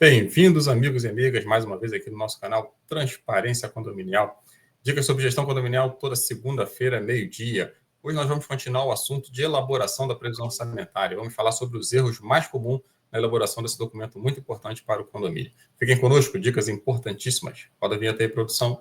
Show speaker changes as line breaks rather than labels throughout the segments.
Bem-vindos, amigos e amigas, mais uma vez aqui no nosso canal Transparência Condominial. Dicas sobre gestão condominial toda segunda-feira, meio-dia. Hoje nós vamos continuar o assunto de elaboração da previsão orçamentária. Vamos falar sobre os erros mais comuns na elaboração desse documento muito importante para o condomínio. Fiquem conosco, dicas importantíssimas. Roda a vinheta aí, produção.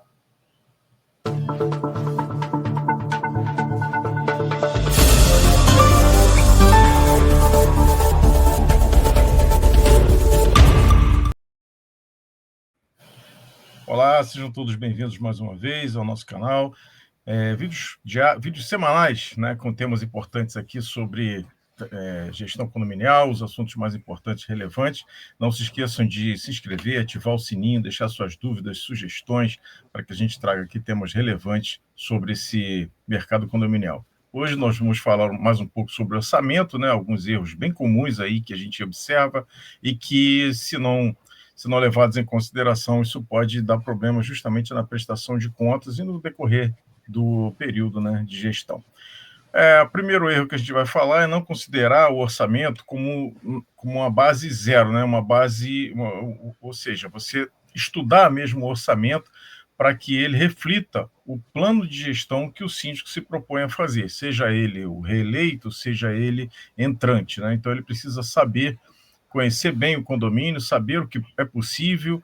Olá, sejam todos bem-vindos mais uma vez ao nosso canal. Vídeos semanais, né, com temas importantes aqui sobre gestão condominial, os assuntos mais importantes e relevantes. Não se esqueçam de se inscrever, ativar o sininho, deixar suas dúvidas, sugestões, para que a gente traga aqui temas relevantes sobre esse mercado condominial. Hoje nós vamos falar mais um pouco sobre orçamento, né, alguns erros bem comuns aí que a gente observa e que, se não levados em consideração, isso pode dar problema justamente na prestação de contas e no decorrer do período, né, de gestão. O primeiro erro que a gente vai falar é não considerar o orçamento como uma base zero, né, ou seja, você estudar mesmo o orçamento para que ele reflita o plano de gestão que o síndico se propõe a fazer, seja ele o reeleito, seja ele entrante, né? Então ele precisa conhecer bem o condomínio, saber o que é possível,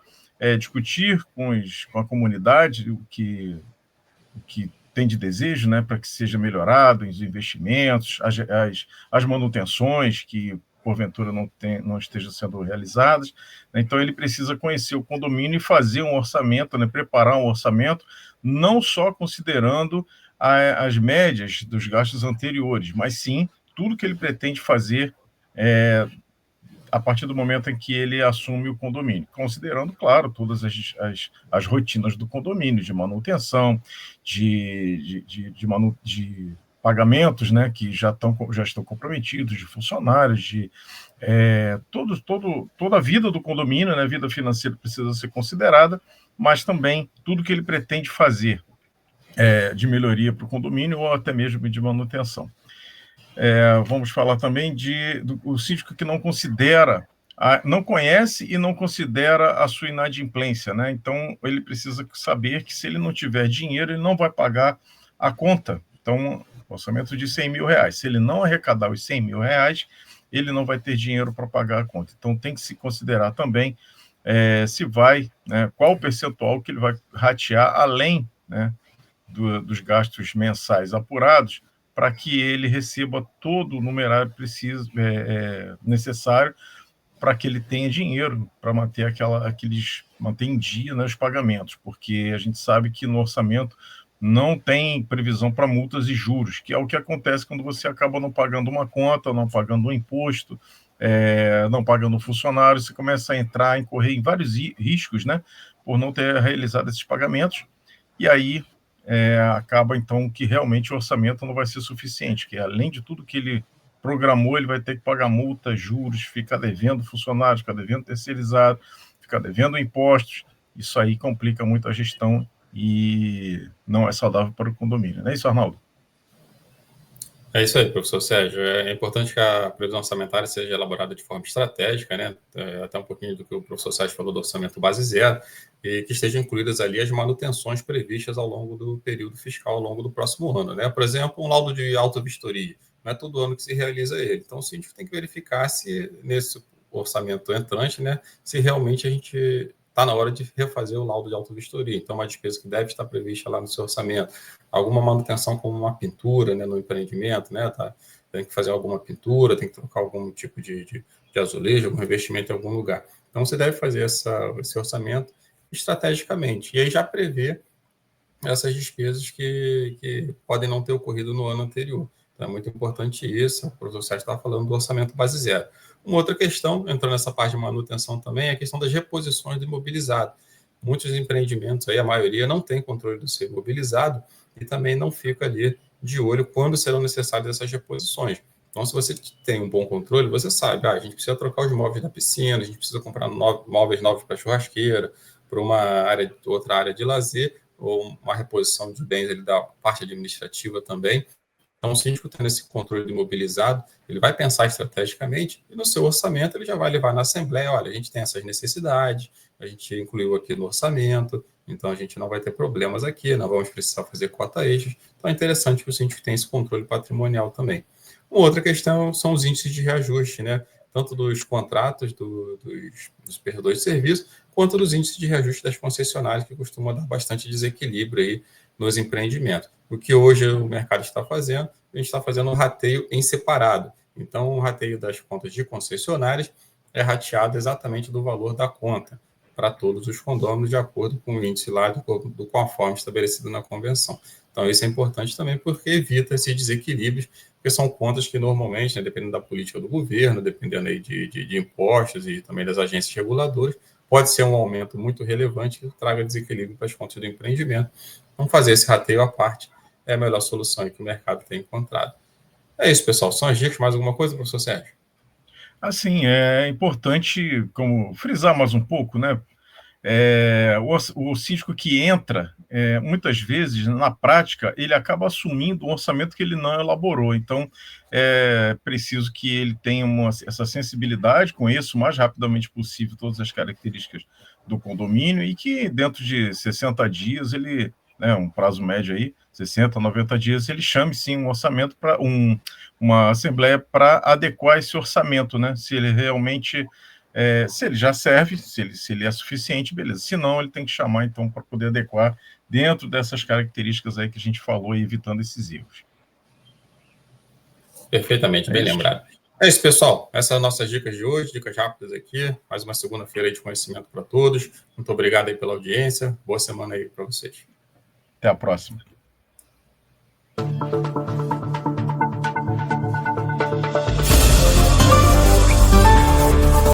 discutir com a comunidade o que tem de desejo, né, para que seja melhorado, os investimentos, as manutenções que, porventura, não estejam sendo realizadas. Então, ele precisa conhecer o condomínio e fazer um orçamento, né, preparar um orçamento, não só considerando as médias dos gastos anteriores, mas sim tudo que ele pretende fazer a partir do momento em que ele assume o condomínio, considerando, claro, todas as rotinas do condomínio, de manutenção, de pagamentos, né, que já estão comprometidos, de funcionários, toda a vida do condomínio, né, a vida financeira precisa ser considerada, mas também tudo que ele pretende fazer de melhoria para o condomínio ou até mesmo de manutenção. Vamos falar também do síndico que não conhece e não considera a sua inadimplência, né? Então, ele precisa saber que, se ele não tiver dinheiro, ele não vai pagar a conta. Então, orçamento de R$100 mil. Se ele não arrecadar os R$100 mil, ele não vai ter dinheiro para pagar a conta. Então, tem que se considerar também qual o percentual que ele vai ratear além, né, dos gastos mensais apurados, para que ele receba todo o numerário necessário para que ele tenha dinheiro para manter manter em dia, né, os pagamentos, porque a gente sabe que no orçamento não tem previsão para multas e juros, que é o que acontece quando você acaba não pagando uma conta, não pagando um imposto, não pagando um funcionário, você começa a incorrer em vários riscos, né, por não ter realizado esses pagamentos, e aí acaba, então, que realmente o orçamento não vai ser suficiente, que além de tudo que ele programou, ele vai ter que pagar multas, juros, ficar devendo funcionários, ficar devendo terceirizado, ficar devendo impostos. Isso aí complica muito a gestão e não é saudável para o condomínio. Não é isso, Arnaldo?
É isso aí, professor Sérgio. É importante que a previsão orçamentária seja elaborada de forma estratégica, né? Até um pouquinho do que o professor Sérgio falou do orçamento base zero, e que estejam incluídas ali as manutenções previstas ao longo do período fiscal, ao longo do próximo ano, né? Por exemplo, um laudo de auto-vistoria. Não é todo ano que se realiza ele. Então, o síndico tem que verificar se, nesse orçamento entrante, né, se realmente a gente está na hora de refazer o laudo de auto-vistoria. Então, uma despesa que deve estar prevista lá no seu orçamento. Alguma manutenção, como uma pintura, né, no empreendimento, né, tem que fazer alguma pintura, tem que trocar algum tipo de azulejo, algum revestimento em algum lugar. Então, você deve fazer esse orçamento estrategicamente. E aí já prever essas despesas que podem não ter ocorrido no ano anterior. Então, é muito importante isso. O professor Sérgio estava falando do orçamento base zero. Uma outra questão, entrando nessa parte de manutenção também, é a questão das reposições do imobilizado. Muitos empreendimentos, aí, a maioria, não tem controle do seu imobilizado e também não fica ali de olho quando serão necessárias essas reposições. Então, se você tem um bom controle, você sabe, a gente precisa trocar os móveis da piscina, a gente precisa comprar móveis novos para a churrasqueira, para outra área de lazer, ou uma reposição de bens ali da parte administrativa também. Então, o síndico tendo esse controle imobilizado, ele vai pensar estrategicamente e no seu orçamento ele já vai levar na Assembleia, olha, a gente tem essas necessidades, a gente incluiu aqui no orçamento, então a gente não vai ter problemas aqui, não vamos precisar fazer cota extras. Então, é interessante que o síndico tenha esse controle patrimonial também. Uma outra questão são os índices de reajuste, né? Tanto dos contratos dos prestadores de serviço, quanto dos índices de reajuste das concessionárias, que costumam dar bastante desequilíbrio aí nos empreendimentos. O que hoje o mercado está fazendo, a gente está fazendo um rateio em separado. Então, o rateio das contas de concessionárias é rateado exatamente do valor da conta para todos os condôminos, de acordo com o índice lá do conforme estabelecido na convenção. Então, isso é importante também porque evita esses desequilíbrios, porque são contas que normalmente, né, dependendo da política do governo, dependendo aí de impostos e também das agências reguladoras, pode ser um aumento muito relevante que traga desequilíbrio para as contas do empreendimento. Então, fazer esse rateio à parte é a melhor solução que o mercado tem encontrado. É isso, pessoal. São as dicas. Mais alguma coisa, professor Sérgio?
Assim, é importante, como frisar mais um pouco, né? O síndico que entra, muitas vezes, na prática, ele acaba assumindo um orçamento que ele não elaborou. Então, é preciso que ele tenha essa sensibilidade, conheça o mais rapidamente possível todas as características do condomínio e que dentro de 60 dias ele, né, um prazo médio aí, 60, 90 dias, ele chame sim um orçamento para uma assembleia para adequar esse orçamento, né? Se ele realmente se ele já serve, se ele é suficiente, beleza. Se não, ele tem que chamar, então, para poder adequar dentro dessas características aí que a gente falou, evitando esses erros.
Perfeitamente, bem lembrado. É isso, pessoal. Essas são as nossas dicas de hoje, dicas rápidas aqui. Mais uma segunda-feira de conhecimento para todos. Muito obrigado aí pela audiência. Boa semana aí para vocês.
Até a próxima.